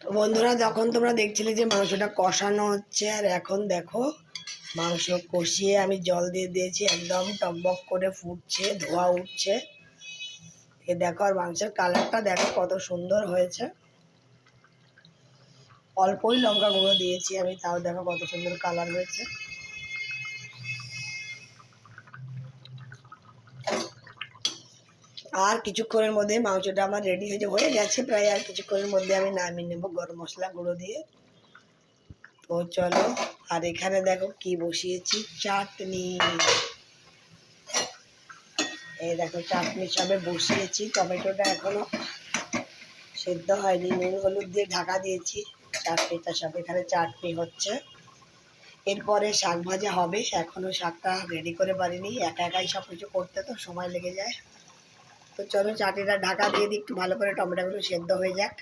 তো বন্ধুরা, যখন তোমরা দেখছিলে যে মাংসটা কষানো হচ্ছে, আর এখন দেখো মাংস কষিয়ে আমি জল দিয়ে দিয়েছি, একদম টকবক করে ফুটছে, ধোয়া উঠছে। এ দেখো, আর মাংসের কালারটা দেখো কত সুন্দর হয়েছে। অল্পই লঙ্কা গুঁড়ো দিয়েছি আমি, তাও দেখো কত সুন্দর কালার হয়েছে। আর কিছুক্ষণের মধ্যে মাংসটা আমার রেডি হয়ে গেছে প্রায়। আর কিছুক্ষণের মধ্যে আমি নামিয়ে নেবো গরম মশলা গুঁড়ো দিয়ে। তো চলো, আর এখানে দেখো কি বসিয়েছি, চাটনি। এই দেখো চাটনি সবে বসিয়েছি, টমেটোটা এখনো সেদ্ধ হয়নি, নুন হলুদ দিয়ে ঢাকা দিয়েছি। চাটনিটা সব এখানে চাটনি হচ্ছে। এরপরে শাক ভাজা হবে, এখনো শাকটা রেডি করে পারিনি, একা একাই সব কিছু করতে তো সময় লেগে যায়। তো চলো চাটনিটা ঢাকা দিয়ে দিই, একটু ভালো করে টমেটোগুলো সেদ্ধ হয়ে যাক।